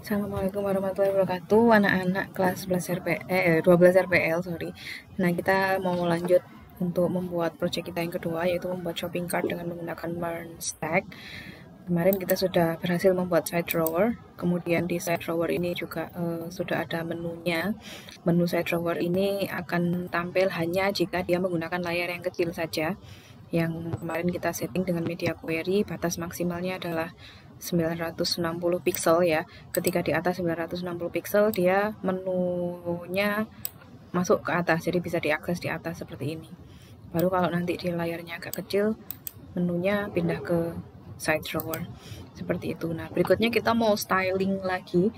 Assalamualaikum warahmatullahi wabarakatuh, anak-anak kelas 12 RPL, sorry. Nah, kita mau lanjut untuk membuat project kita yang kedua, yaitu membuat shopping cart dengan menggunakan Burn Stack. Kemarin kita sudah berhasil membuat side drawer, kemudian di side drawer ini juga sudah ada menunya. Menu side drawer ini akan tampil hanya jika dia menggunakan layar yang kecil saja. Yang kemarin kita setting dengan media query, batas maksimalnya adalah 960 pixel ya. Ketika di atas 960 pixel, dia menunya masuk ke atas, jadi bisa diakses di atas seperti ini. Baru kalau nanti di layarnya agak kecil, menunya pindah ke side drawer seperti itu. Nah, berikutnya kita mau styling lagi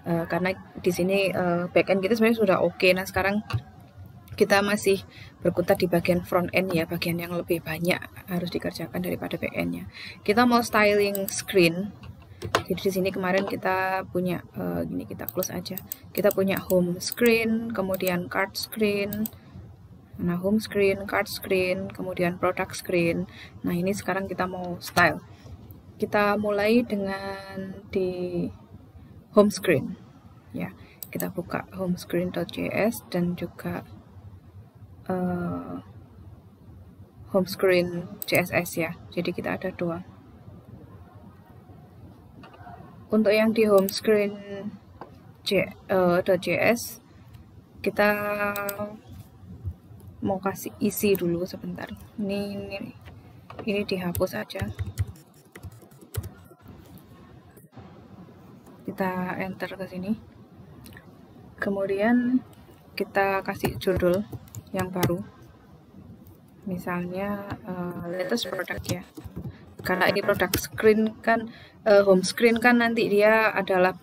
karena di sini backend kita sebenarnya sudah oke. Nah, sekarang kita masih berkutat di bagian front end ya, bagian yang lebih banyak harus dikerjakan daripada back end-nya. Kita mau styling screen. Jadi di sini kemarin kita punya gini, kita close aja. Kita punya home screen, kemudian card screen. Nah, home screen, card screen, kemudian product screen. Nah, ini sekarang kita mau style. Kita mulai dengan di home screen. Ya, kita buka homescreen.js dan juga home screen CSS ya. Jadi kita ada dua. Untuk yang di home screen .js kita mau kasih isi dulu sebentar. Ini dihapus aja. Kita enter ke sini. Kemudian kita kasih judul yang baru. Misalnya latest product ya. Karena ini product screen kan, home screen kan nanti dia adalah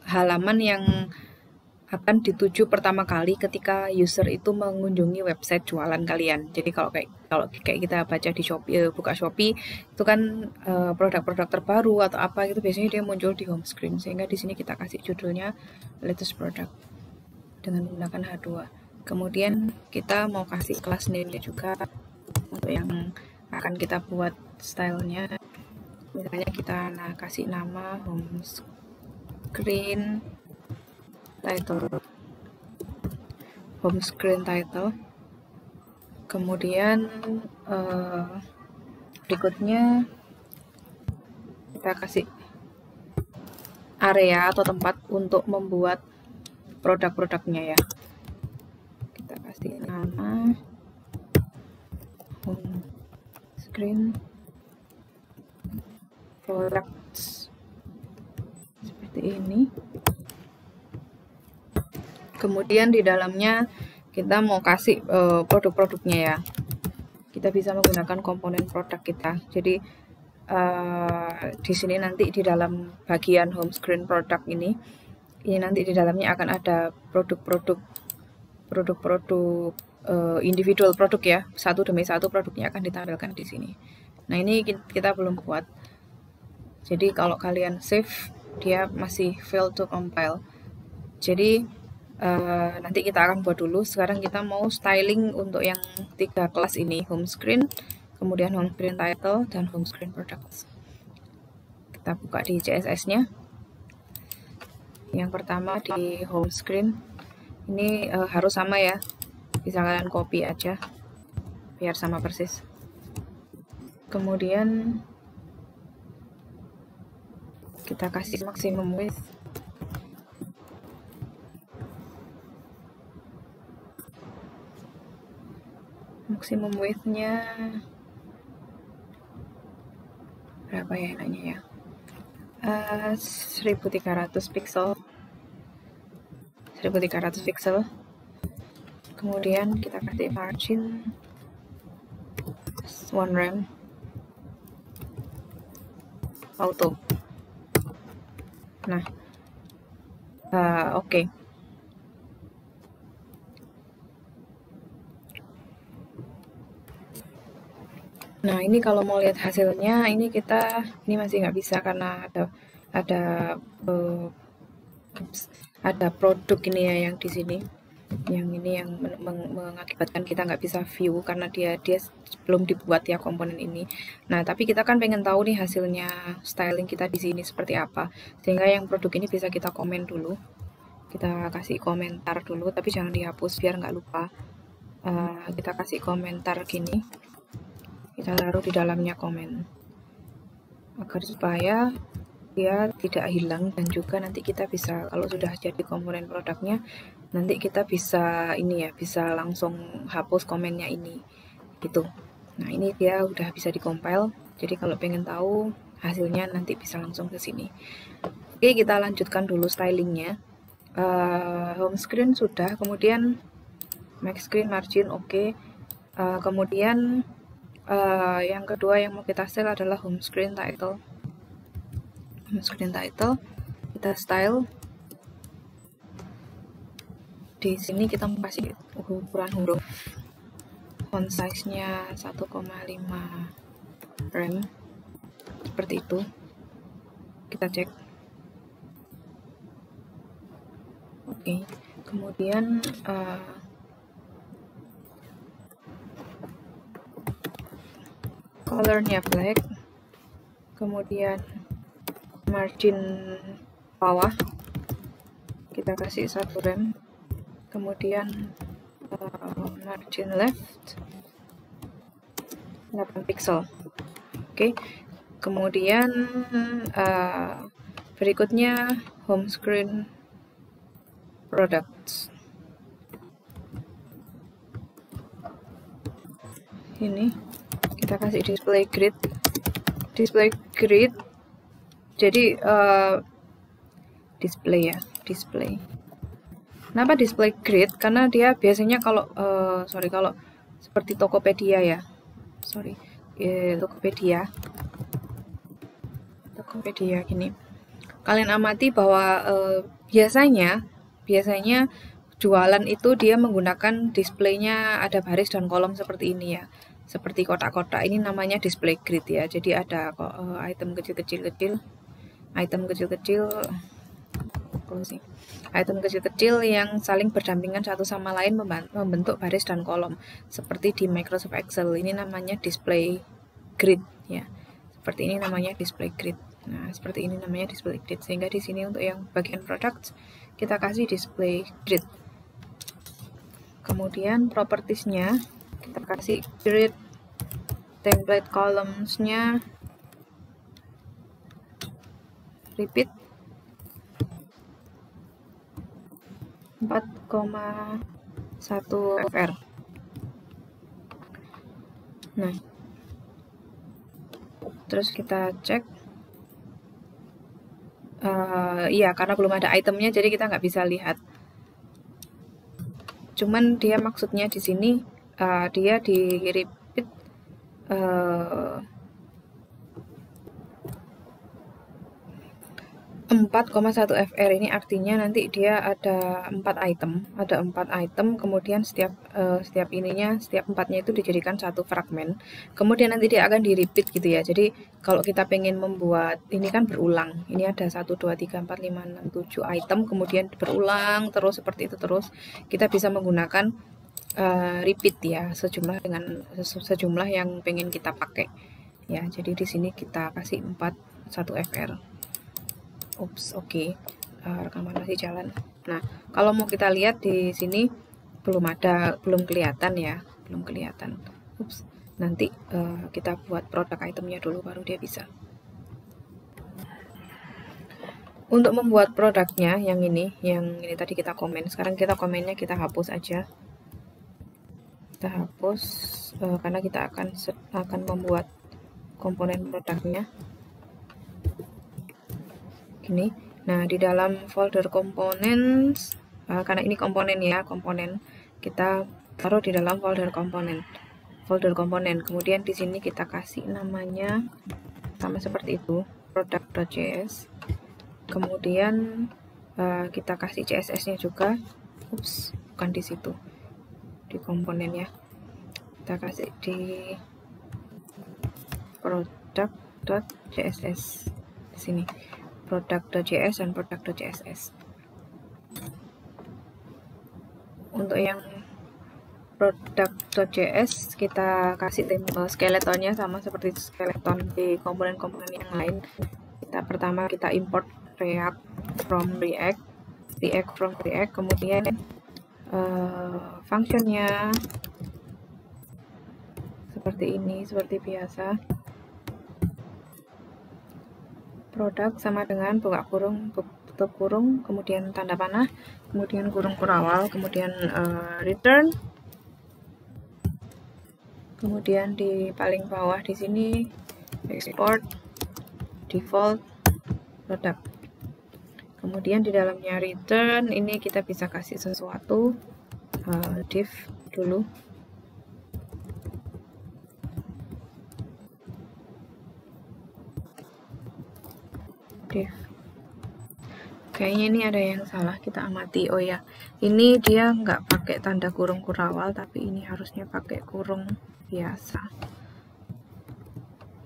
halaman yang akan dituju pertama kali ketika user itu mengunjungi website jualan kalian. Jadi kalau kayak kita baca di Shopee, buka Shopee itu kan produk-produk terbaru atau apa gitu biasanya dia muncul di home screen. Sehingga di sini kita kasih judulnya latest product dengan menggunakan H2. Kemudian kita mau kasih kelas name-nya juga untuk yang akan kita buat stylenya. Misalnya kita kasih nama home screen title. Kemudian berikutnya kita kasih area atau tempat untuk membuat produk-produknya ya. Kita kasih nama home screen products seperti ini. Kemudian di dalamnya kita mau kasih produk-produknya ya. Kita bisa menggunakan komponen produk kita. Jadi di sini nanti di dalam bagian home screen product ini nanti di dalamnya akan ada produk-produk individual produk ya, satu demi satu produknya akan ditampilkan di sini. Nah, ini kita belum buat. Jadi kalau kalian save dia masih fail to compile. Jadi nanti kita akan buat dulu. Sekarang kita mau styling untuk yang 3 kelas ini, home screen, kemudian home screen title, dan home screen products. Kita buka di CSS-nya. Yang pertama di home screen, ini harus sama ya. Bisa kalian copy aja, biar sama persis. Kemudian kita kasih maximum width. Maximum width-nya berapa ya enaknya ya? 1300 pixel. 1300 pixel. Kemudian kita kasih margin 1 rem auto. Nah, oke. Nah, ini kalau mau lihat hasilnya, ini masih nggak bisa karena ada produk ini ya yang di sini. Yang ini yang mengakibatkan kita nggak bisa view karena dia belum dibuat ya komponen ini. Nah, tapi kita kan pengen tahu nih hasilnya styling kita di sini seperti apa. Sehingga yang produk ini bisa kita komen dulu. Kita kasih komentar dulu, tapi jangan dihapus biar nggak lupa. Kita kasih komentar gini. Kita taruh di dalamnya komen. Agar supaya dia tidak hilang, dan juga nanti kita bisa, kalau sudah jadi komponen produknya, nanti kita bisa ini ya, bisa langsung hapus komennya ini gitu. Nah, ini dia udah bisa dikompil, jadi kalau pengen tahu hasilnya nanti bisa langsung ke sini. Oke, kita lanjutkan dulu stylingnya. Home screen sudah, kemudian max screen margin oke. Kemudian yang kedua yang mau kita style adalah home screen title. Home screen title kita style. Di sini kita mau kasih ukuran huruf, font size-nya 1,5 rem seperti itu. Kita cek. Oke. Kemudian colornya black. Kemudian margin bawah kita kasih 1 rem. Kemudian margin left 8 pixel. Oke. Kemudian berikutnya home screen products. Ini kita kasih display grid. Jadi display ya, display. Kenapa display grid? Karena dia biasanya kalau kalau seperti Tokopedia ya, Tokopedia gini. Kalian amati bahwa biasanya jualan itu dia menggunakan displaynya ada baris dan kolom seperti ini ya, seperti kotak-kotak. Ini namanya display grid ya. Jadi ada item kecil-kecil yang saling berdampingan satu sama lain membentuk baris dan kolom seperti di Microsoft Excel. Ini namanya display grid ya. Seperti ini namanya display grid. Nah, seperti ini namanya display grid. Sehingga di sini untuk yang bagian product kita kasih display grid. Kemudian propertiesnya kita kasih grid, template columns-nya repeat 4,1 fr. Nah, terus kita cek. Iya, karena belum ada itemnya, jadi kita nggak bisa lihat. Cuman dia maksudnya di sini dia di repeat 4,1 fr. Ini artinya nanti dia ada 4 item, kemudian setiap empatnya itu dijadikan satu fragmen, kemudian nanti dia akan di repeat gitu ya. Jadi kalau kita pengen membuat ini kan berulang, ini ada 1, 2, 3, 4, 5, 6, 7 item, kemudian berulang terus seperti itu terus, kita bisa menggunakan repeat ya, sejumlah yang pengen kita pakai ya. Jadi di sini kita kasih 4,1 fr. Oke. Rekaman masih jalan. Nah, kalau mau kita lihat di sini belum kelihatan ya, belum kelihatan. Nanti kita buat produk itemnya dulu baru dia bisa. Untuk membuat produknya yang ini tadi kita komen. Sekarang kita komennya kita hapus aja. Kita hapus karena kita akan membuat komponen produknya. Ini. Nah, di dalam folder components, karena ini komponen ya, kita taruh di dalam folder komponen. Kemudian di sini kita kasih namanya sama seperti itu, product.js. Kemudian kita kasih CSS-nya juga. Bukan di situ. Di komponen ya. Kita kasih di product.css di sini. Product.js dan product.css. untuk yang product.js kita kasih skeletonnya sama seperti skeleton di komponen-komponen yang lain. Pertama kita import React from React from React, kemudian functionnya seperti ini, seperti biasa. Produk sama dengan buka kurung, tutup kurung, kemudian tanda panah, kemudian kurung kurawal, kemudian return. Kemudian di paling bawah di sini export default produk. Kemudian di dalamnya return ini kita bisa kasih sesuatu, div dulu. Div. Kayaknya ini ada yang salah, kita amati. Oh ya, ini dia nggak pakai tanda kurung kurawal, tapi ini harusnya pakai kurung biasa.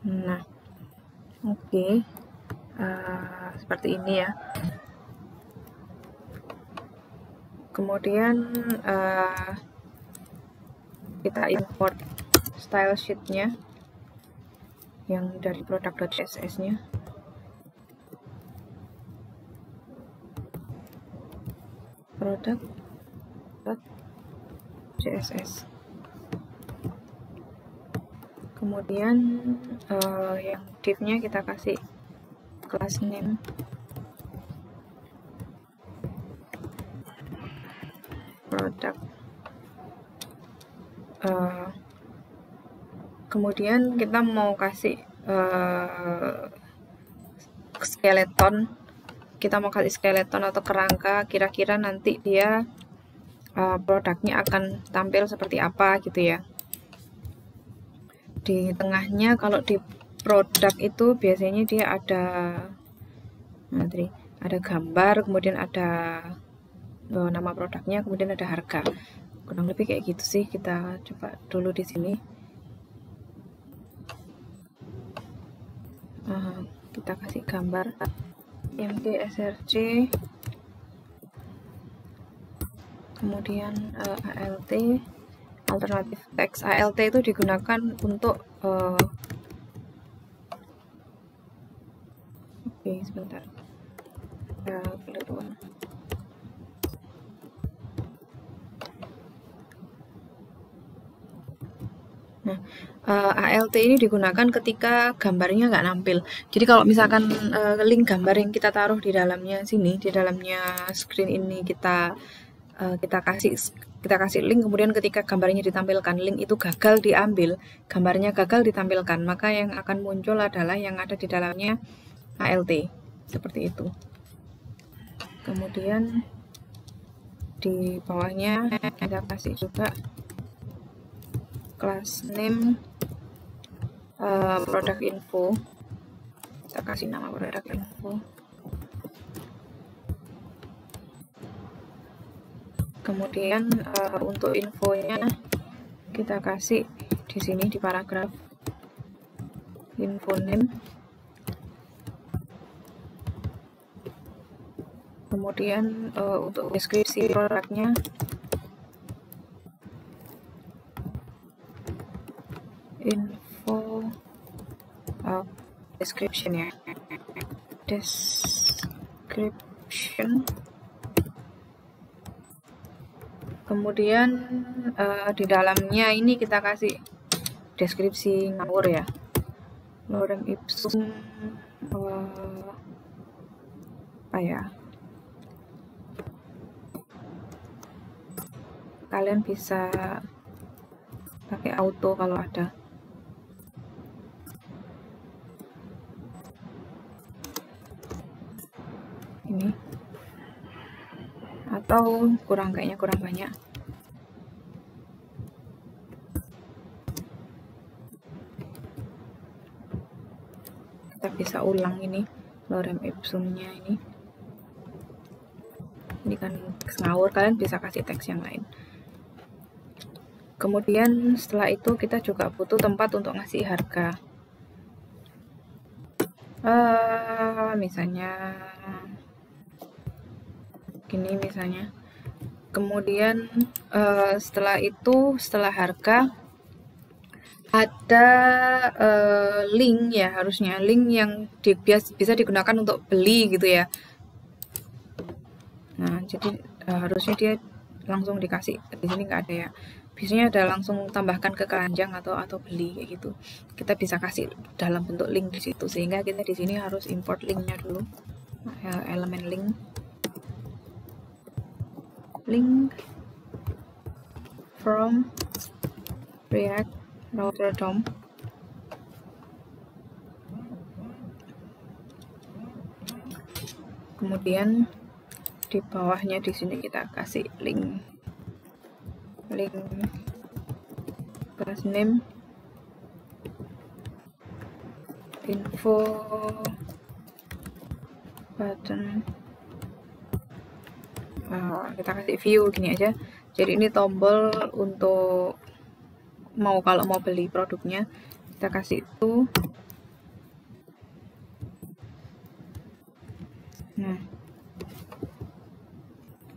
Nah, oke. Seperti ini ya. Kemudian kita import style sheet-nya yang dari product.css-nya. Product.css. Kemudian yang div-nya kita kasih class name product. Kemudian kita mau kasih skeleton. Kita mau kasih skeleton atau kerangka, kira-kira nanti dia produknya akan tampil seperti apa gitu ya. Di tengahnya kalau di produk itu biasanya dia ada gambar, kemudian ada nama produknya, kemudian ada harga. Kurang lebih kayak gitu sih. Kita coba dulu di sini. Kita kasih gambar md_src, kemudian alt alternatif teks. alt itu digunakan untuk oke, sebentar, keluar. Nah, alt ini digunakan ketika gambarnya nggak nampil. Jadi kalau misalkan link gambar yang kita taruh di dalamnya sini, di dalamnya screen ini kita kasih link, kemudian ketika gambarnya ditampilkan, link itu gagal diambil, gambarnya gagal ditampilkan, maka yang akan muncul adalah yang ada di dalamnya alt, seperti itu. Kemudian di bawahnya kita kasih juga class name product info, kita kasih nama product info. Kemudian untuk infonya kita kasih di sini di paragraf info name. Kemudian untuk deskripsi produknya info description ya, description. Kemudian di dalamnya ini kita kasih deskripsi ngawur ya, lorem ipsum apa ya, kalian bisa pakai auto kalau ada. Ini atau kayaknya kurang banyak. Kita bisa ulang ini lorem ipsumnya ini kan ngawur, kalian bisa kasih teks yang lain. Kemudian setelah itu kita juga butuh tempat untuk ngasih harga. Misalnya gini, misalnya Kemudian setelah itu, setelah harga, ada link ya, harusnya link yang bisa digunakan untuk beli gitu ya. Nah, jadi harusnya dia langsung dikasih. Di sini nggak ada ya. Biasanya ada langsung tambahkan ke keranjang atau beli kayak gitu. Kita bisa kasih dalam bentuk link di situ, sehingga kita di sini harus import linknya dulu. Elemen link from React Router DOM. Kemudian di bawahnya di sini kita kasih link class name, info, button. Kita kasih view gini aja. Jadi ini tombol untuk kalau mau beli produknya, kita kasih itu. Nah,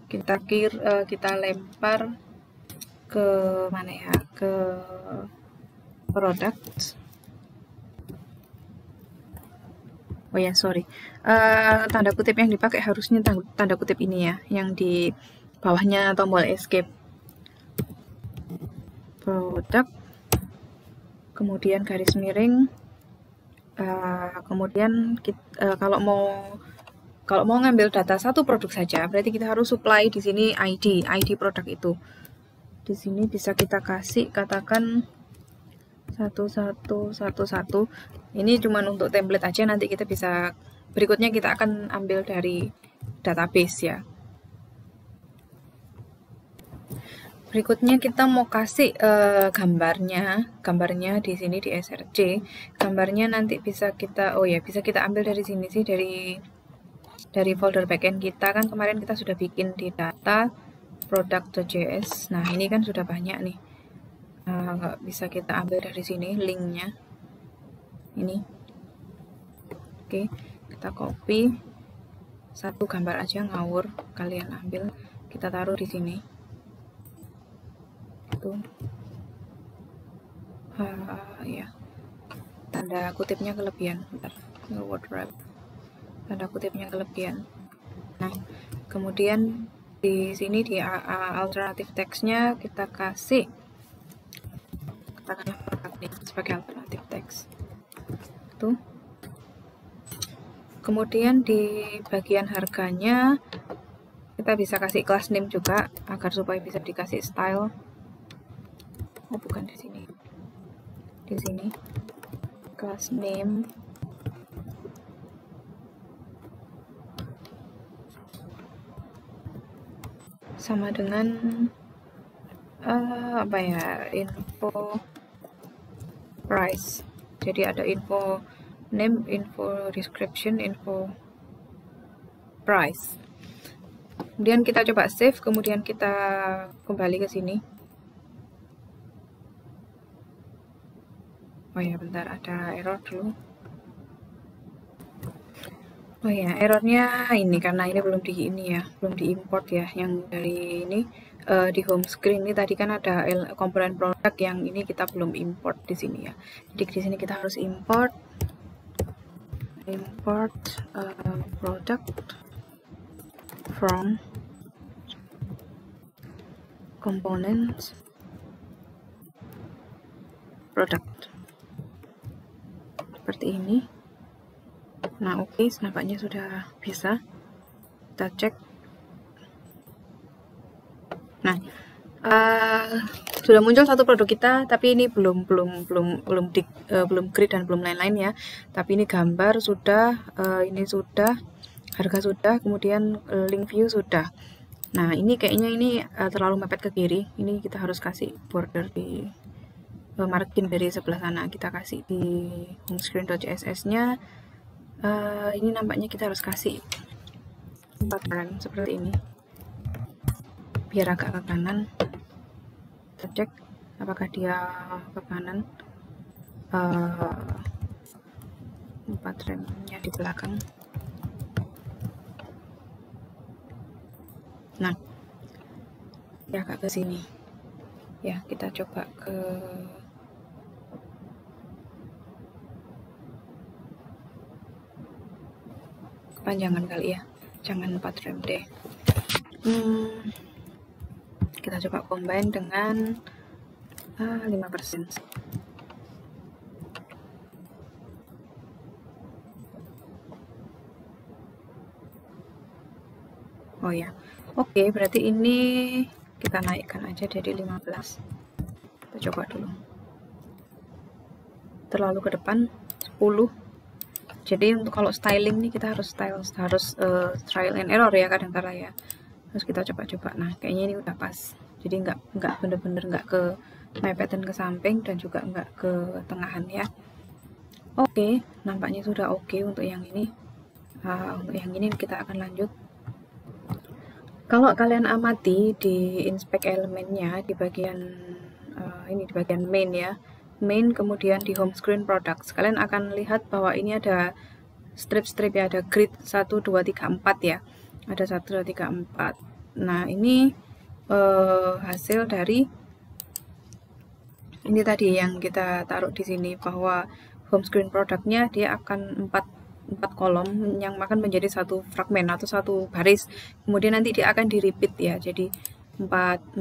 kita lempar ke mana ya, ke product. Oh ya, sorry. Tanda kutip yang dipakai harusnya tanda kutip ini ya, yang di bawahnya tombol escape. Product, kemudian garis miring. Kemudian kalau mau ngambil data satu produk saja, berarti kita harus supply di sini ID produk itu. Di sini bisa kita kasih, katakan 1111. Ini cuma untuk template aja, nanti kita bisa berikutnya kita akan ambil dari database ya. Berikutnya kita mau kasih gambarnya di sini di src. Gambarnya nanti bisa kita ambil dari sini sih, dari folder backend kita. Kan kemarin kita sudah bikin di data product.js. Nah, ini kan sudah banyak nih. Bisa kita ambil dari sini linknya. Ini. Oke, kita copy satu gambar aja ngawur, kalian ambil, kita taruh di sini. Itu. Ya. Tanda kutipnya kelebihan. Bentar. Word wrap. Tanda kutipnya kelebihan. Nah, kemudian di sini di alternative text-nya kita kasih katakanlah produk ini sebagai alternative text. Itu. Kemudian di bagian harganya kita bisa kasih class name juga agar supaya bisa dikasih style. Oh, bukan di sini. Di sini class name sama dengan info price. Jadi ada info name, info description, info price. Kemudian kita coba save, kemudian kita kembali ke sini. Oh ya, bentar, ada error dulu. Oh ya, errornya ini karena ini belum diimport ya, yang dari ini di home screen ini tadi kan ada komponen produk yang ini kita belum import di sini ya. Jadi di sini kita harus import product from components product seperti ini. Nah, oke, nampaknya sudah bisa. Kita cek. Nah, sudah muncul satu produk kita, tapi ini belum grid dan belum lain-lain ya. Tapi ini gambar sudah, ini sudah, harga sudah, kemudian link view sudah. Nah, ini kayaknya ini terlalu mepet ke kiri. Ini kita harus kasih border di margin dari sebelah sana. Kita kasih di homescreen.css-nya. Ini nampaknya kita harus kasih 4 rem seperti ini biar agak ke kanan. Kita cek apakah dia ke kanan. 4 remnya di belakang. Nah, ya agak ke sini. Ya, kita coba ke kepanjangan kali ya. Jangan 4 rem deh. Kita coba combine dengan 5%. Oh ya, oke, berarti ini kita naikkan aja jadi 15. Kita coba dulu. Terlalu ke depan 10. Jadi untuk kalau styling nih kita harus trial and error ya kadang-kala ya. Terus kita coba-coba. Nah, kayaknya ini udah pas. Jadi nggak bener-bener nggak ke mepetan ke samping dan juga nggak ke tengahan ya. Oke, nampaknya sudah oke untuk yang ini. Untuk yang ini kita akan lanjut. Kalau kalian amati di inspect elemennya di bagian ini di bagian main ya, main kemudian di home screen products, kalian akan lihat bahwa ini ada strip-strip ya, ada grid 1, 2, 3, 4 ya, ada 1, 2, 3, 4. Nah ini hasil dari ini tadi yang kita taruh di sini, bahwa home screen produknya dia akan 4 kolom yang akan menjadi satu fragmen atau satu baris, kemudian nanti dia akan di repeat ya, jadi 4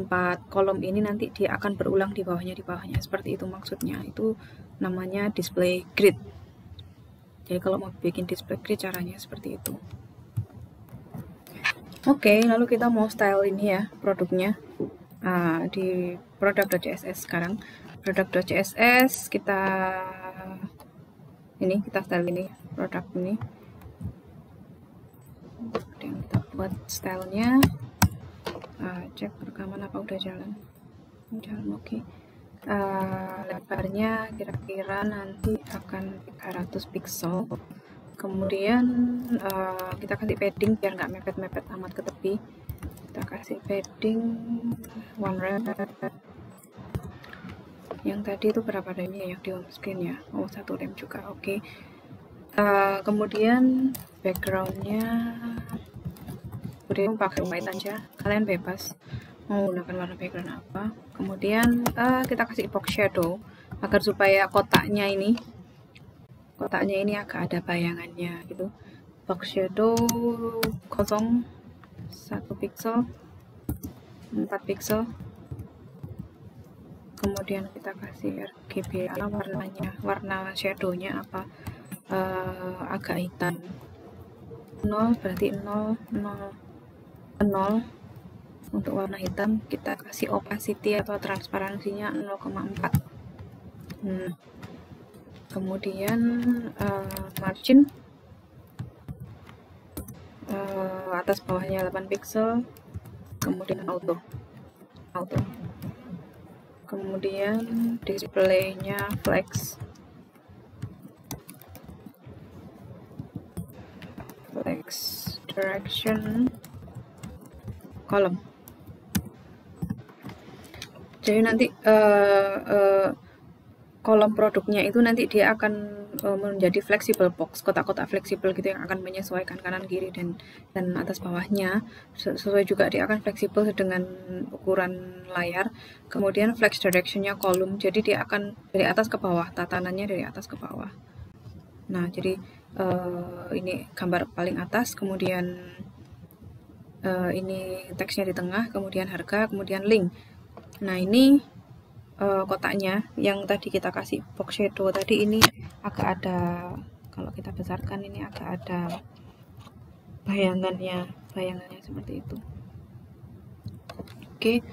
kolom ini nanti dia akan berulang di bawahnya seperti itu maksudnya. Itu namanya display grid. Jadi kalau mau bikin display grid caranya seperti itu. Oke, lalu kita mau style ini ya produknya di product.css. Sekarang product.css kita style ini produk ini, dan kita buat stylenya. Cek rekaman apa udah jalan oke. Lebarnya kira-kira nanti akan 300 pixel. Kemudian kita kasih padding biar nggak mepet-mepet amat ke tepi. Kita kasih padding 1 rem. Yang tadi itu berapa remnya yang di home screen ya? 1 rem juga. Oke. Kemudian backgroundnya udah pakai white aja, kalian bebas mau gunakan warna background apa. Kemudian kita kasih box shadow agar supaya kotaknya ini agak ada bayangannya gitu. Box shadow kosong 1 pixel 4 pixel. Kemudian kita kasih RGB warna shadownya apa, agak hitam. 0 berarti 0 untuk warna hitam. Kita kasih opacity atau transparansinya 0,4. Kemudian margin atas bawahnya 8 pixel. Kemudian auto. Kemudian displaynya flex direction column. Jadi nanti kolom produknya itu nanti dia akan menjadi flexible box, kotak-kotak fleksibel gitu yang akan menyesuaikan kanan kiri dan atas bawahnya. Sesuai juga dia akan fleksibel dengan ukuran layar. Kemudian flex directionnya kolom, jadi dia akan dari atas ke bawah, tatanannya dari atas ke bawah. Nah jadi ini gambar paling atas, kemudian ini teksnya di tengah, kemudian harga, kemudian link. Nah ini kotaknya yang tadi kita kasih box shadow tadi, ini agak ada, kalau kita besarkan ini agak ada bayangannya seperti itu. Oke,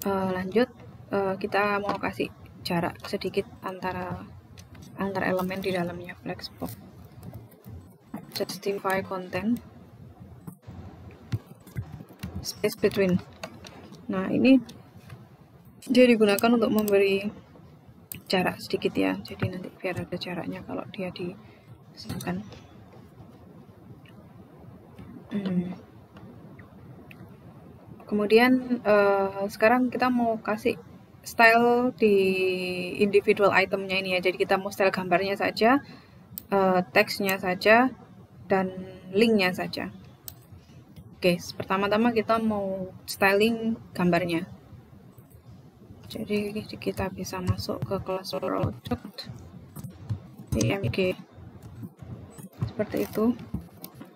lanjut. Kita mau kasih jarak sedikit antara elemen di dalamnya flexbox. Justify content space between. Nah ini dia digunakan untuk memberi jarak sedikit ya, jadi nanti biar ada jaraknya kalau dia disamakan. Kemudian sekarang kita mau kasih style di individual itemnya ini ya, jadi kita mau style gambarnya saja, teksnya saja, dan linknya saja. Oke, pertama-tama kita mau styling gambarnya. Jadi kita bisa masuk ke kelas product img seperti itu.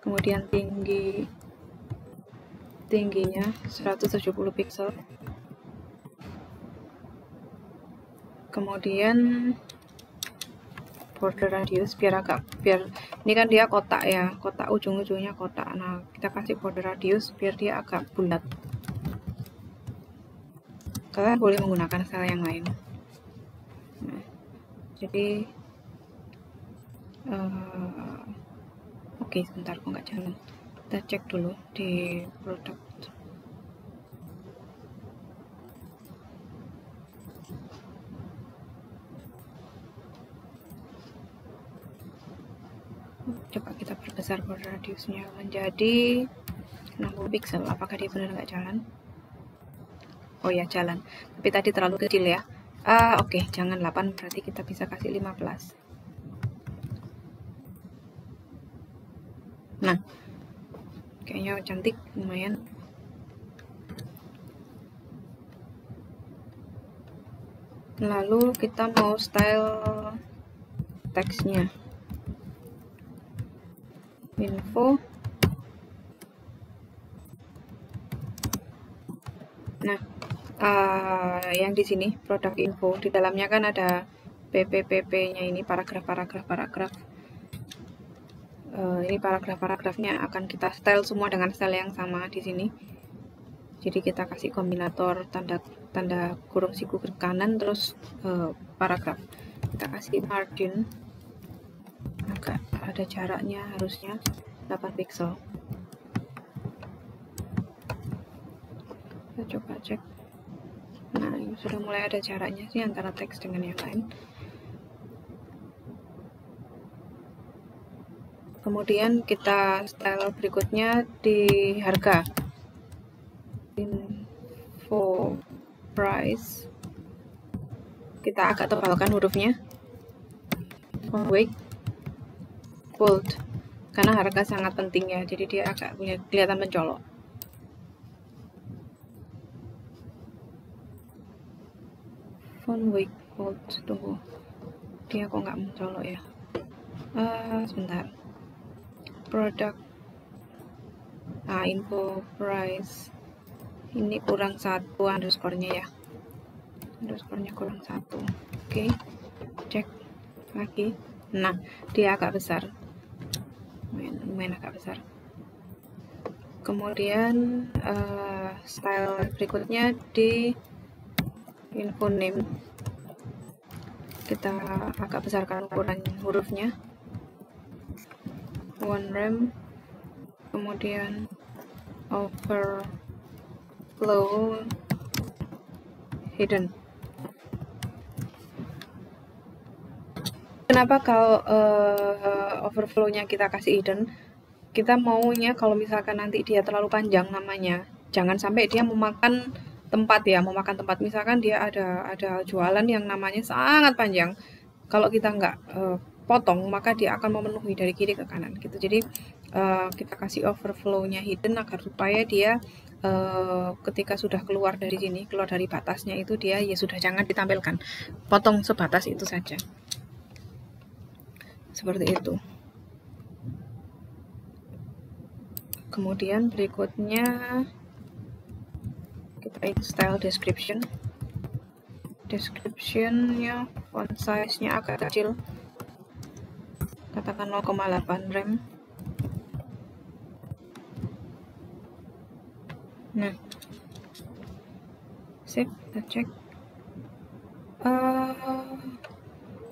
Kemudian tingginya 170 pixel. Kemudian border radius biar ini kan dia kotak ya, kotak ujung-ujungnya kotak. Nah, kita kasih border radius biar dia agak bulat. Kalian boleh menggunakan style yang lain. Nah, jadi oke, sebentar kok nggak jalan. Kita cek dulu di produk. Coba kita perbesar border radiusnya menjadi 60 pixel. Apakah dia benar nggak jalan? Oh ya, jalan. Tapi tadi terlalu kecil ya. Oke, jangan 8, berarti kita bisa kasih 15. Nah, kayaknya cantik, lumayan. Lalu kita mau style teksnya. Info. Nah, yang di sini produk info, di dalamnya kan ada PPPP-nya ini, paragraf. Ini paragraf-paragrafnya akan kita style semua dengan style yang sama di sini. Jadi kita kasih kombinator tanda kurung siku ke kanan, terus paragraf. Kita kasih margin, agak ada jaraknya, harusnya 8 pixel. Kita coba cek. Nah, ini sudah mulai ada jaraknya sih antara teks dengan yang lain. Kemudian kita style berikutnya di harga. Info price. Kita agak tebalkan hurufnya. Font weight bold. Karena harga sangat penting ya, jadi dia agak punya kelihatan mencolok. Font weight bold. Tunggu. Dia kok nggak mencolok ya? Sebentar. Produk. Info price. Ini kurang 1 underscore-nya ya. Underscore-nya kurang 1. Oke. Cek lagi. Nah, dia agak besar. Lumayan agak besar. Kemudian style berikutnya di info name. Kita agak besarkan ukuran hurufnya. One rem. Kemudian overflow hidden. Kenapa kalau overflow-nya kita kasih hidden? Kita maunya kalau misalkan nanti dia terlalu panjang namanya, jangan sampai dia memakan tempat ya, misalkan dia ada jualan yang namanya sangat panjang. Kalau kita nggak potong, maka dia akan memenuhi dari kiri ke kanan gitu. Jadi kita kasih overflow-nya hidden agar supaya dia ketika sudah keluar dari sini, keluar dari batasnya itu dia ya sudah jangan ditampilkan. Potong sebatas itu saja. Seperti itu. Kemudian berikutnya kita style description. Description-nya font size-nya agak kecil. Katakan 0,8 rem. Nah. Sip, kita cek.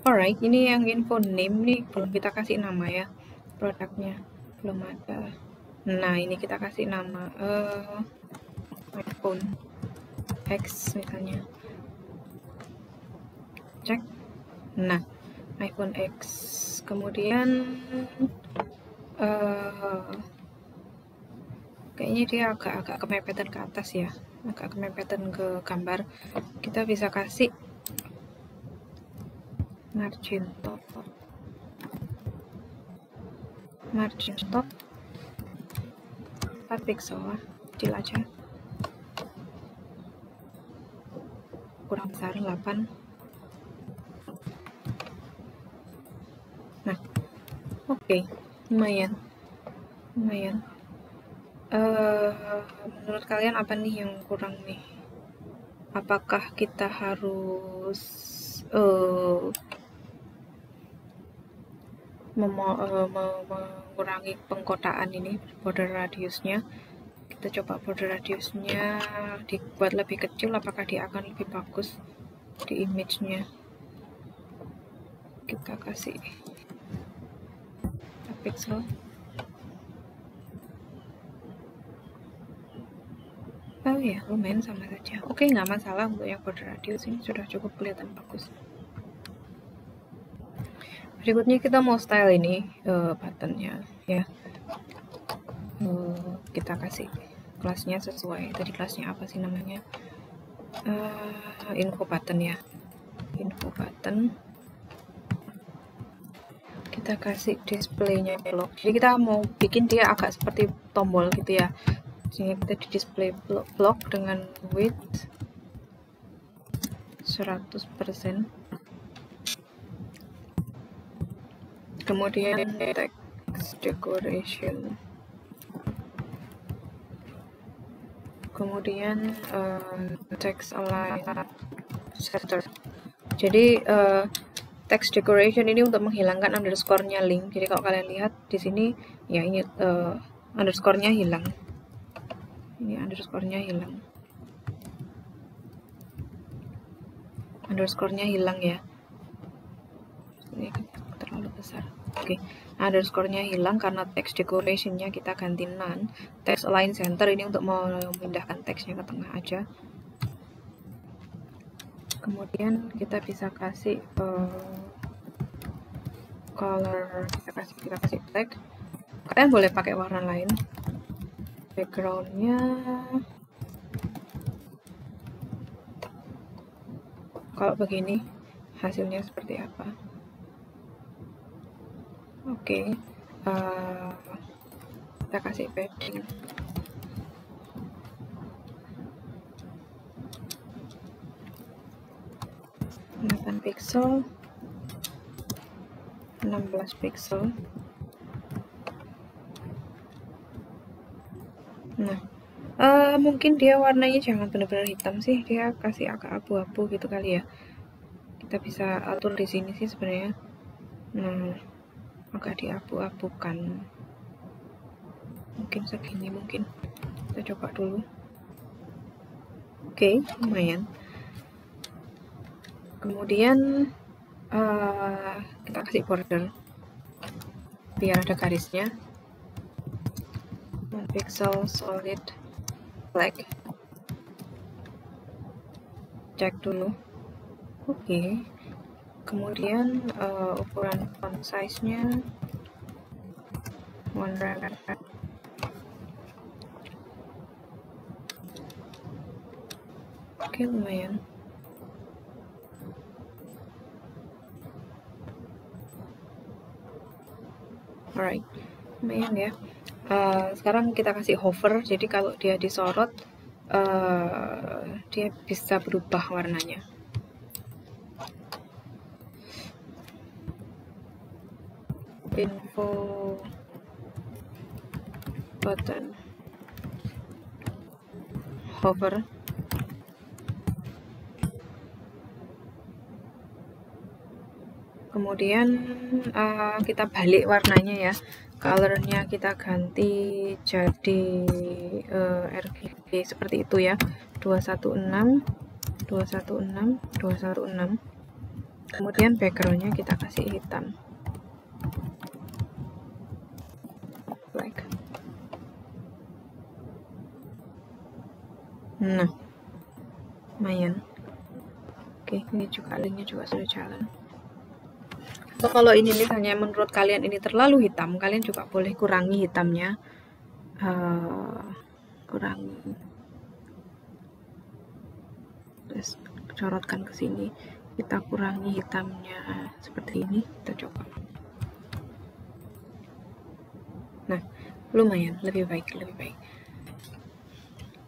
Alright, ini yang info name nih belum kita kasih nama ya. Produknya belum ada. Nah, ini kita kasih nama iPhone X misalnya. Cek. Nah, iPhone X. Kemudian kayaknya dia agak kemepetan ke atas ya, agak kemepetan ke gambar. Kita bisa kasih margin top 4 pixel lah, kecil aja, kurang besar 8. Nah, oke, lumayan. Menurut kalian apa nih yang kurang nih? Apakah kita harus mengurangi pengkotaan ini, border radiusnya? Kita coba border radiusnya dibuat lebih kecil, apakah dia akan lebih bagus di image-nya? Kita kasih pixel. Oh ya, lumayan sama saja. Oke, nggak masalah untuk yang border radius ini sudah cukup kelihatan bagus. Berikutnya kita mau style ini buttonnya ya. Kita kasih kelasnya sesuai. Tadi kelasnya apa sih namanya? Info button ya. Info button. Kita kasih displaynya blok. Jadi kita mau bikin dia agak seperti tombol gitu ya. Sehingga kita di display blok dengan width 100%. Kemudian text decoration. Kemudian text align center. Jadi text decoration ini untuk menghilangkan underscore-nya link. Jadi kalau kalian lihat di sini ya ini underscore-nya hilang. Ini underscore-nya hilang. Underscore-nya hilang ya. Ini terlalu besar. Oke, underscore-nya hilang karena text decoration-nya kita ganti none. Text align center ini untuk memindahkan teksnya ke tengah aja. Kemudian kita bisa kasih color, kita kasih tag. Kalian boleh pakai warna lain. Background-nya kalau begini hasilnya seperti apa? Oke, kita kasih padding. Pixel 16 pixel. Nah, mungkin dia warnanya jangan benar-benar hitam sih, dia kasih agak abu-abu gitu kali ya. Kita bisa atur di sini sih sebenarnya. Nah, agak diabu-abukan. Mungkin segini mungkin. Kita coba dulu. Oke, lumayan. Kemudian kita kasih border biar ada garisnya. Pixel solid black. Cek dulu. Oke. Kemudian ukuran font size-nya 100. Oke, lumayan. Alright, lumayan ya. Sekarang kita kasih hover, jadi kalau dia disorot dia bisa berubah warnanya. Info button hover. Kemudian kita balik warnanya ya, colornya kita ganti jadi RGB seperti itu ya, 216 216 216. Kemudian backgroundnya kita kasih hitam black. Nah, lumayan. Oke, ini juga linknya juga sudah jalan. So, kalau ini misalnya menurut kalian ini terlalu hitam, kalian juga boleh kurangi hitamnya. Kurangi. Terus corotkan ke sini. Kita kurangi hitamnya seperti ini. Kita coba. Nah, lumayan, lebih baik.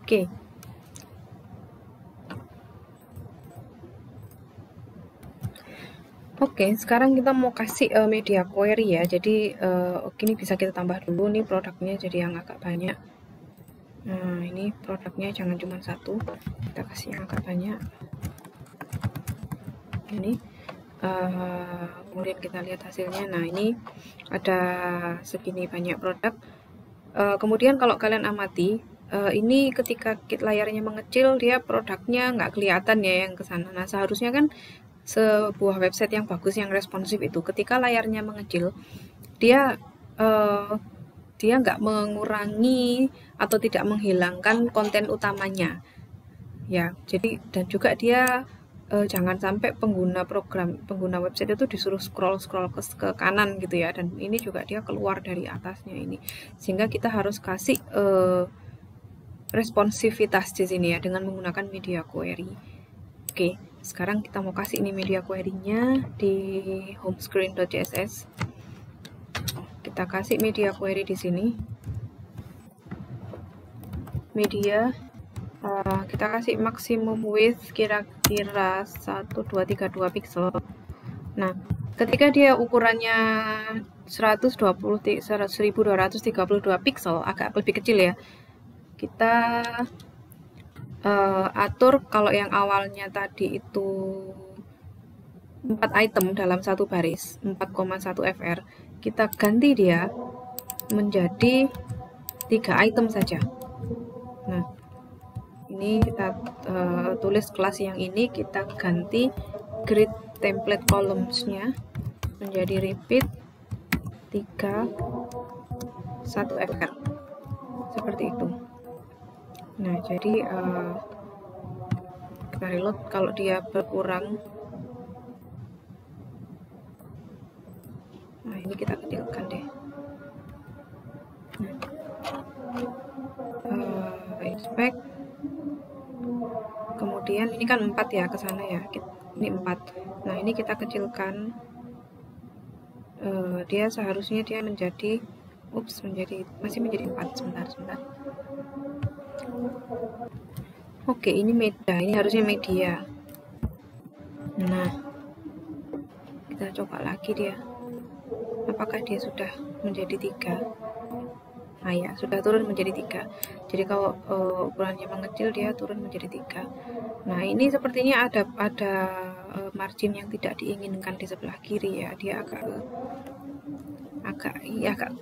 Oke. Oke, sekarang kita mau kasih media query ya. Jadi ini bisa kita tambah dulu nih produknya jadi yang agak banyak. Nah, ini produknya jangan cuma satu, kita kasih yang agak banyak. Ini kemudian kita lihat hasilnya. Nah, ini ada segini banyak produk. Kemudian kalau kalian amati, ini ketika layarnya mengecil, dia produknya nggak kelihatan ya yang ke sana. Nah, seharusnya kan sebuah website yang bagus, yang responsif itu, ketika layarnya mengecil, dia nggak mengurangi atau tidak menghilangkan konten utamanya. Ya, jadi dan juga dia jangan sampai pengguna website itu disuruh scroll ke kanan gitu ya, dan ini juga dia keluar dari atasnya ini, sehingga kita harus kasih responsivitas di sini ya dengan menggunakan media query. Oke, sekarang kita mau kasih ini media query-nya di homescreen.css. Kita kasih media query di sini. Media kita kasih maximum width kira-kira 1232 pixel. Nah, ketika dia ukurannya 1232 pixel, agak lebih kecil ya, kita atur kalau yang awalnya tadi itu 4 item dalam satu baris, 4,1 fr, kita ganti dia menjadi 3 item saja. Nah, ini kita tulis kelas yang ini, kita ganti grid template columns-nya menjadi repeat 3 1 fr seperti itu. Nah, jadi kita reload kalau dia berkurang. Nah, ini kita kecilkan deh. Inspect. Kemudian ini kan 4 ya ke sana ya. Ini 4. Nah, ini kita kecilkan. Dia seharusnya dia menjadi masih menjadi 4. Sebentar. Oke, ini media, ini harusnya media. Nah, kita coba lagi dia. Apakah dia sudah menjadi 3? Nah ya, sudah turun menjadi 3. Jadi kalau ukurannya mengecil, dia turun menjadi 3. Nah, ini sepertinya ada margin yang tidak diinginkan di sebelah kiri ya. Dia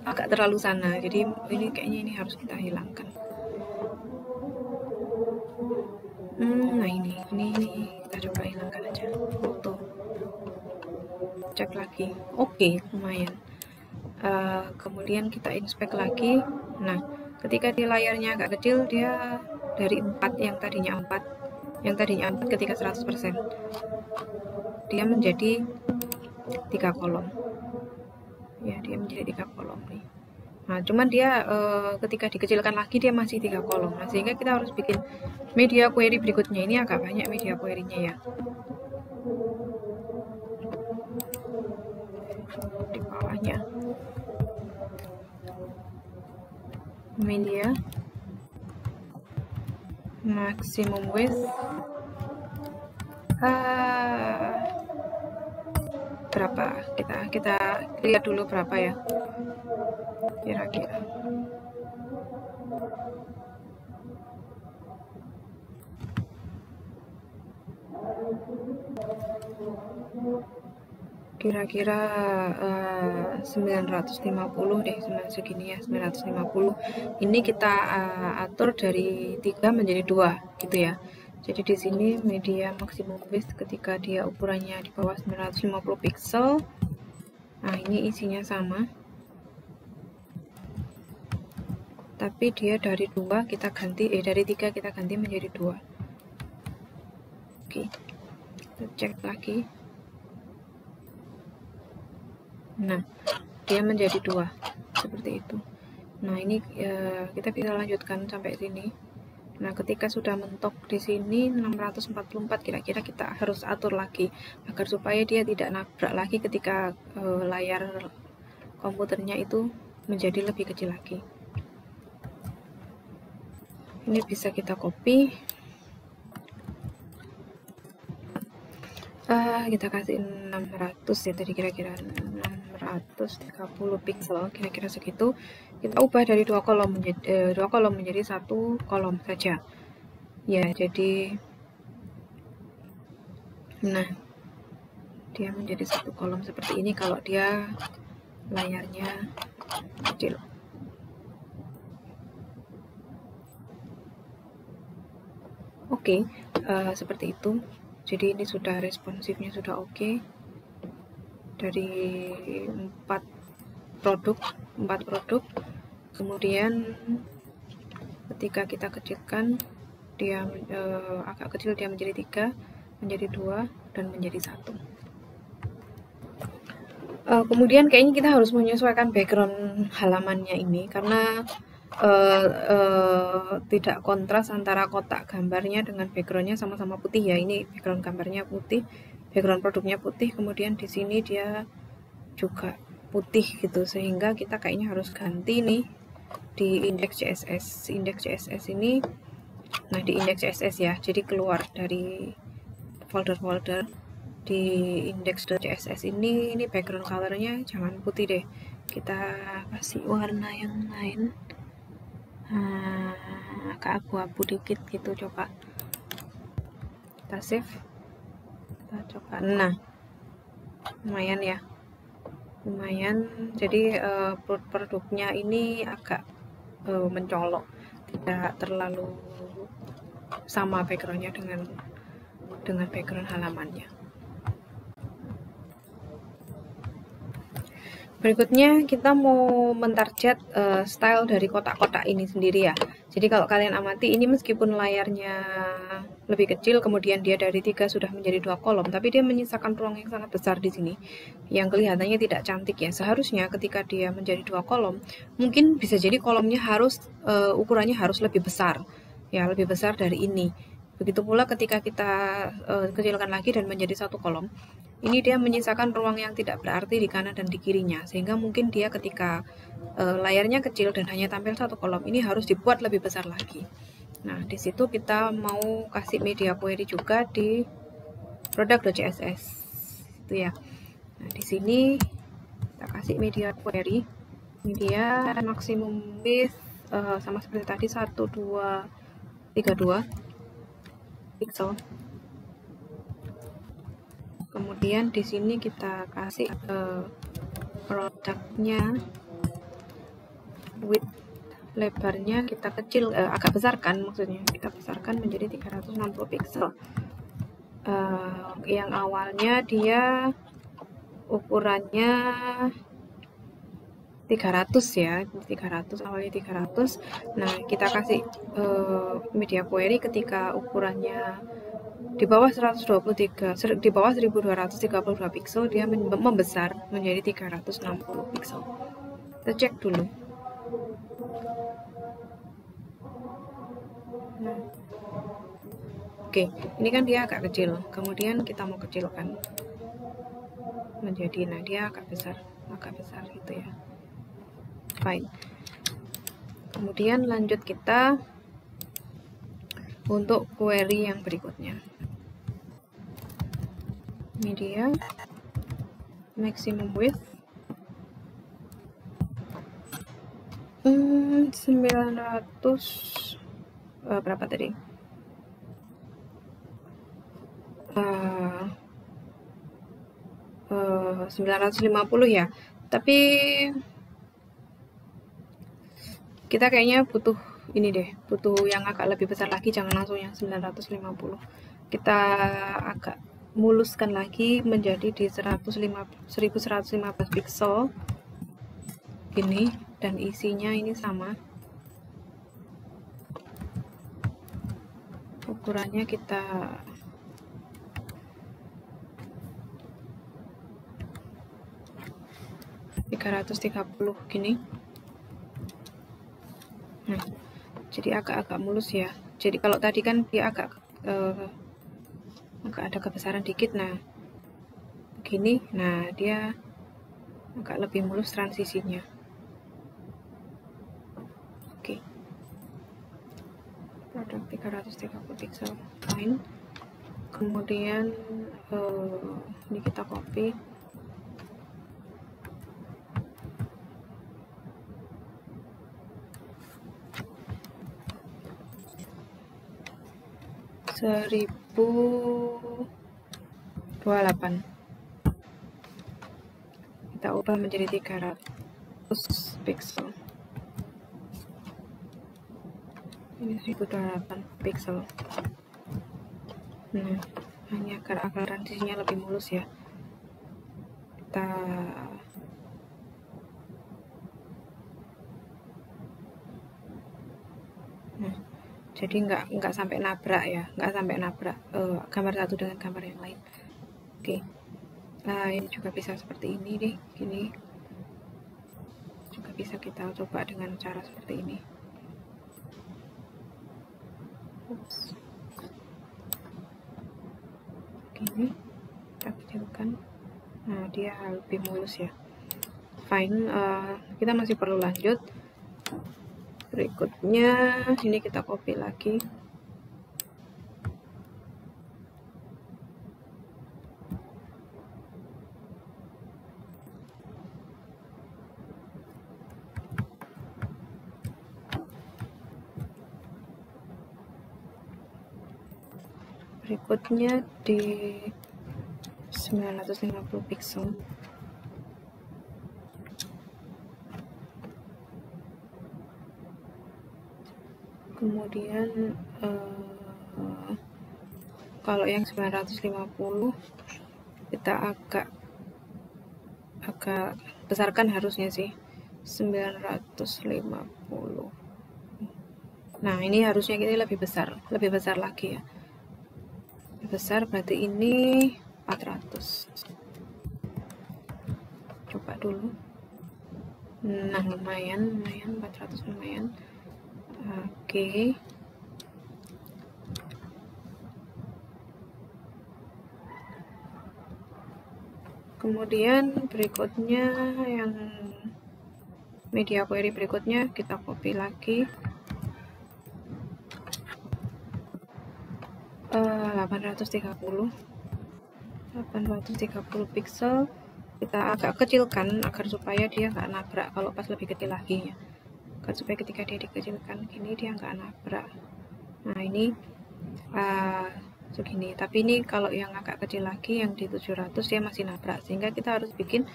agak terlalu sana. Jadi ini kayaknya ini harus kita hilangkan. Nah, ini kita coba hilangkan aja. Foto. Cek lagi. Oke, lumayan. Kemudian kita inspect lagi. Nah, ketika di layarnya agak kecil, dia dari 4 yang tadinya 4 ketika 100%, dia menjadi 3 kolom. Ya, dia menjadi 3 kolom nih. Nah, cuman dia ketika dikecilkan lagi dia masih 3 kolom. Nah, sehingga kita harus bikin media query berikutnya. Ini agak banyak media query-nya ya. Di bawahnya. Media maximum width berapa, kita lihat dulu berapa ya kira-kira. Kira-kira 950 deh, segini ya, 950. Ini kita atur dari 3 menjadi 2 gitu ya. Jadi di sini media maksimum width ketika dia ukurannya di bawah 950 pixel. Nah, ini isinya sama. Tapi dia dari 2 kita ganti, dari 3 kita ganti menjadi 2. Oke. Kita cek lagi. Nah, dia menjadi 2 seperti itu. Nah, ini kita bisa lanjutkan sampai sini. Nah, ketika sudah mentok di sini 644, kira-kira kita harus atur lagi agar supaya dia tidak nabrak lagi ketika layar komputernya itu menjadi lebih kecil lagi. Ini bisa kita copy. Kita kasih 600 ya tadi, kira-kira 630 pixel, kira-kira segitu. Kita ubah dari dua kolom menjadi satu kolom saja ya. Jadi nah, dia menjadi satu kolom seperti ini kalau dia layarnya kecil. Oke, seperti itu. Jadi ini sudah responsifnya sudah oke. Dari 4 produk. Kemudian ketika kita kecilkan, dia agak kecil, dia menjadi 3, menjadi 2, dan menjadi 1. Kemudian kayaknya kita harus menyesuaikan background halamannya ini karena tidak kontras antara kotak gambarnya dengan backgroundnya sama-sama putih ya. Ini background gambarnya putih, background produknya putih, kemudian di sini dia juga putih gitu, sehingga kita kayaknya harus ganti nih di index.css ini. Nah, di index.css ya, jadi keluar dari folder-folder di index.css ini background colornya jangan putih deh, kita kasih warna yang lain, agak abu-abu dikit gitu. Coba kita save, kita coba. Nah, lumayan ya, lumayan. Jadi produknya ini agak mencolok, tidak terlalu sama backgroundnya dengan background halamannya. Berikutnya kita mau mentarget style dari kotak-kotak ini sendiri ya. Jadi kalau kalian amati ini, meskipun layarnya lebih kecil, kemudian dia dari 3 sudah menjadi 2 kolom, tapi dia menyisakan ruang yang sangat besar di sini, yang kelihatannya tidak cantik ya. Seharusnya ketika dia menjadi 2 kolom, mungkin bisa jadi kolomnya harus ukurannya harus lebih besar ya, lebih besar dari ini. Begitu pula ketika kita kecilkan lagi dan menjadi 1 kolom, ini dia menyisakan ruang yang tidak berarti di kanan dan di kirinya, sehingga mungkin dia ketika layarnya kecil dan hanya tampil 1 kolom, ini harus dibuat lebih besar lagi. Nah, di situ kita mau kasih media query juga di product.css itu ya. Nah, di sini kita kasih media query, media maximum width sama seperti tadi 1232 pixel. Kemudian di sini kita kasih produknya width, lebarnya kita kecil, agak besarkan, maksudnya kita besarkan menjadi 360 pixel. Yang awalnya dia ukurannya 300 ya, 300, awalnya 300. Nah, kita kasih media query ketika ukurannya di bawah 123, di bawah 1232 pixel, dia membesar menjadi 360 pixel. Kita cek dulu. Nah, oke, ini kan dia agak kecil, kemudian kita mau kecilkan menjadi, nah dia agak besar gitu ya. Fine. Kemudian lanjut kita untuk query yang berikutnya. Media maximum width 900 berapa tadi? 950 ya. Tapi kita kayaknya butuh ini deh, butuh yang agak lebih besar lagi, jangan langsung yang 950. Kita agak muluskan lagi menjadi di 1115 pixel ini, dan isinya ini sama. Ukurannya kita .330 gini. Nah, jadi agak-agak mulus ya. Jadi kalau tadi kan dia agak ada kebesaran dikit, nah begini, nah dia agak lebih mulus transisinya. Oke. Produk 330 pixel, fine. Kemudian ini kita copy. Seribu 28 kita ubah menjadi 300 pixel. Ini 1028 pixel. Nah, hanya agar transisinya lebih mulus ya. Kita jadi nggak sampai nabrak ya, nggak sampai nabrak gambar satu dengan gambar yang lain. Oke. Nah, ini juga bisa seperti ini deh, gini juga bisa kita coba dengan cara seperti ini. Ups. Gini kita kecilkan. Nah, dia lebih mulus ya. Fine. Kita masih perlu lanjut. Berikutnya ini kita copy lagi. Berikutnya di 950 pixel. Kemudian kalau yang 950 kita agak besarkan harusnya sih, 950. Nah, ini harusnya kita lebih besar lagi ya. Lebih besar berarti ini 400. Coba dulu. Nah, lumayan 400 lumayan. Oke. Kemudian berikutnya yang media query berikutnya kita copy lagi. 830 pixel. Kita agak kecilkan agar supaya dia nggak nabrak kalau pas lebih kecil lagi ya. Agar supaya ketika dia dikecilkan gini dia nggak nabrak. Nah, ini segini. Tapi ini kalau yang agak kecil lagi yang di 700 dia masih nabrak, sehingga kita harus bikin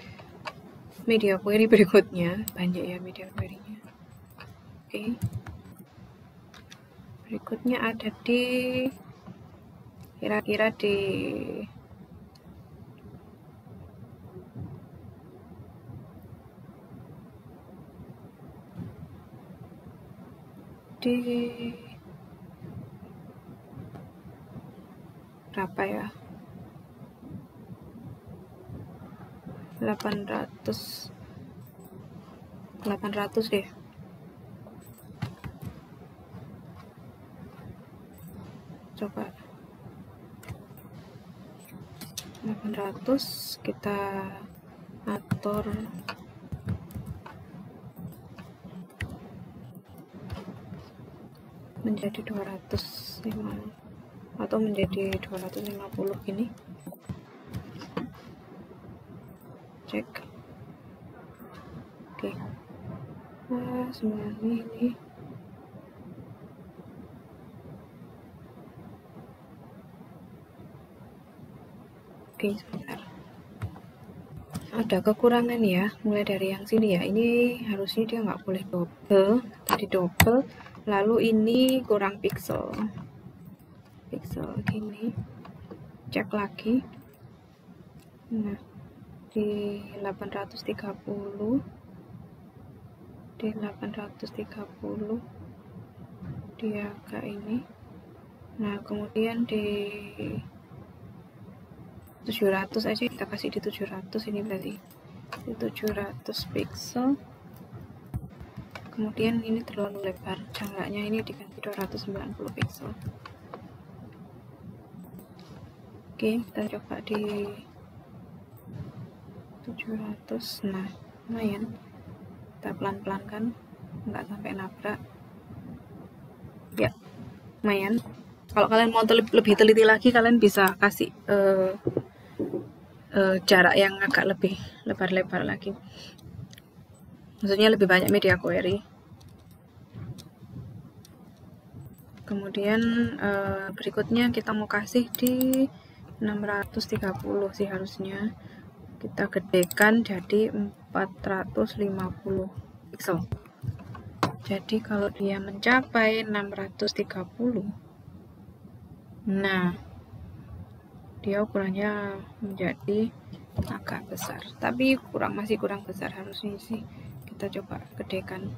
media query berikutnya. Banyak ya media query-nya. Oke. Berikutnya ada di kira-kira di berapa ya, 800 deh. Coba 800 kita atur menjadi 250 atau menjadi 250 gini. Cek. Oke. Sebenarnya ini oke, sebentar. Ada kekurangan ya, mulai dari yang sini ya. Ini harusnya dia nggak boleh double, tadi double. Lalu ini kurang pixel gini. Cek lagi. Nah, di 830 dia agak ini. Nah, kemudian di 700 aja kita kasih di 700, ini berarti di 700 pixel. Kemudian ini terlalu lebar, jaraknya ini diganti 290 pixel. Oke, kita coba di 700. Nah, lumayan. Kita pelan-pelan kan, nggak sampai nabrak ya, lumayan. Kalau kalian mau lebih teliti lagi, kalian bisa kasih jarak yang agak lebih lebar-lebar lagi. Maksudnya lebih banyak media query. Kemudian berikutnya kita mau kasih di 630 sih harusnya. Kita gedekan jadi 450 pixel. Jadi kalau dia mencapai 630, nah dia ukurannya menjadi agak besar, tapi masih kurang besar, harusnya sih kita coba gedekan.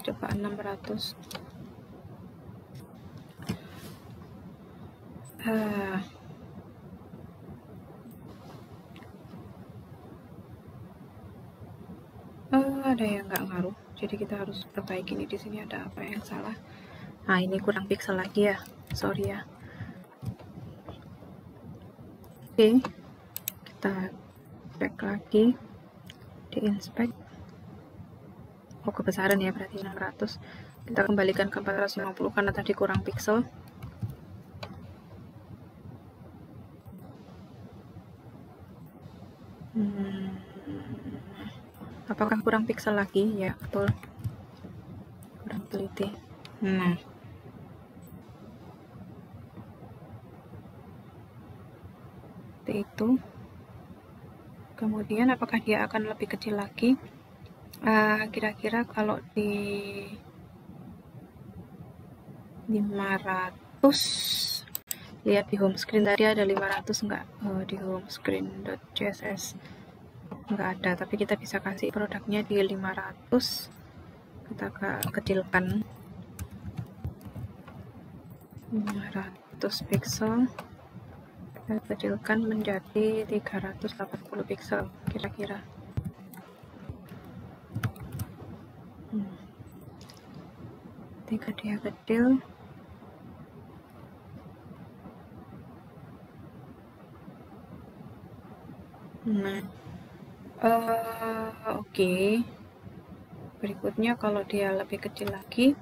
Coba 600. Ada yang nggak ngaruh, jadi kita harus perbaiki ini. Di sini ada apa yang salah? Nah, ini kurang pixel lagi ya, sorry ya. Oke, kita cek lagi di inspect. Oh, kebesaran ya, berarti 600. Kita kembalikan ke 450 karena tadi kurang pixel. Apakah kurang pixel lagi? Ya, betul. Kurang teliti. Nah, seperti itu. Kemudian apakah dia akan lebih kecil lagi? Kira-kira kalau di 500, lihat di home screen tadi ada 500 enggak? Di home screen.css enggak ada, tapi kita bisa kasih produknya di 500. Kita kecilkan 500 pixel, kita kecilkan menjadi 380 pixel kira-kira. Ketika dia kecil, oke. Berikutnya kalau dia lebih kecil lagi,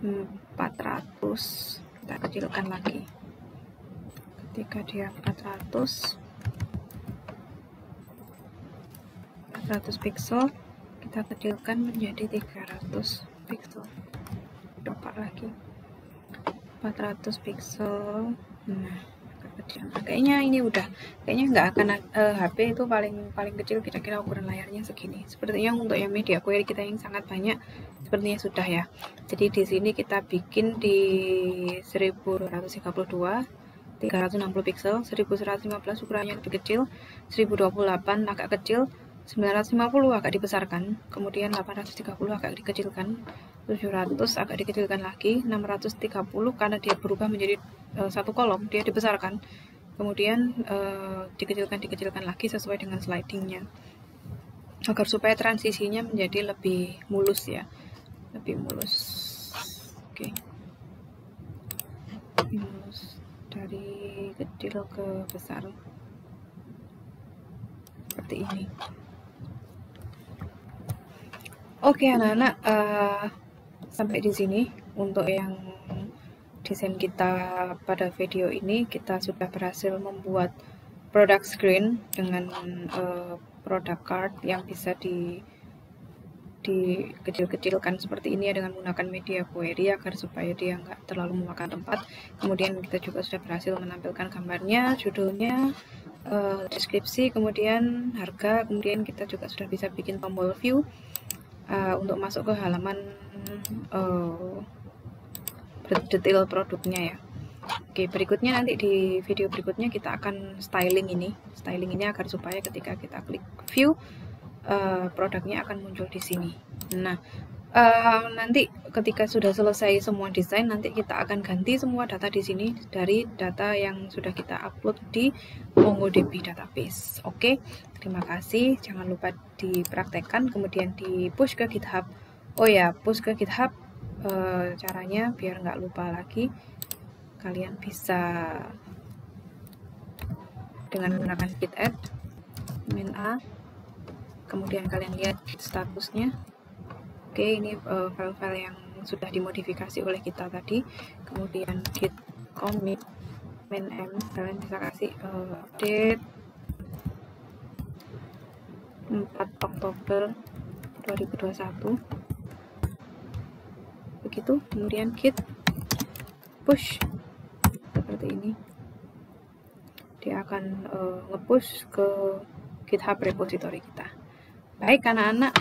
400, kita kecilkan lagi. Ketika dia 400 pixel, kita kecilkan menjadi 300 pixel. Coba lagi 400 pixel. Nah, kecil. Kayaknya ini kayaknya nggak akan HP itu paling kecil kira-kira ukuran layarnya segini. Sepertinya untuk yang media query kita yang sangat banyak, sepertinya sudah ya. Jadi di sini kita bikin di 1232 360 pixel, 1115 ukurannya lebih kecil, 1028 agak kecil, 950 agak dibesarkan, kemudian 830 agak dikecilkan, 700 agak dikecilkan lagi, 630 karena dia berubah menjadi satu kolom, dia dibesarkan, kemudian dikecilkan lagi sesuai dengan slidingnya, agar supaya transisinya menjadi lebih mulus ya, lebih mulus. Oke. Mulus dari kecil ke besar seperti ini. Oke anak-anak, sampai di sini untuk yang desain kita pada video ini. Kita sudah berhasil membuat product screen dengan product card yang bisa dikecil-kecilkan seperti ini ya, dengan menggunakan media query agar supaya dia nggak terlalu memakan tempat. Kemudian kita juga sudah berhasil menampilkan gambarnya, judulnya, deskripsi, kemudian harga, kemudian kita juga sudah bisa bikin tombol view untuk masuk ke halaman detail produknya ya. Oke, berikutnya nanti di video berikutnya kita akan styling ini agar supaya ketika kita klik view, produknya akan muncul di sini. Nah, nanti ketika sudah selesai semua desain, nanti kita akan ganti semua data di sini dari data yang sudah kita upload di MongoDB database. Oke, terima kasih. Jangan lupa dipraktekkan, kemudian di push ke GitHub. Oh ya, push ke GitHub caranya biar nggak lupa lagi, kalian bisa dengan menggunakan git add min a, kemudian kalian lihat statusnya. Oke, ini file-file yang sudah dimodifikasi oleh kita tadi. Kemudian git commit min m, kalian bisa kasih update 4 Oktober 2021 begitu. Kemudian git push seperti ini, dia akan nge-push ke GitHub repository kita. Baik anak-anak,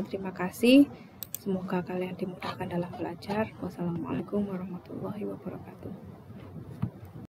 terima kasih, semoga kalian dimudahkan dalam belajar. Wassalamualaikum warahmatullahi wabarakatuh.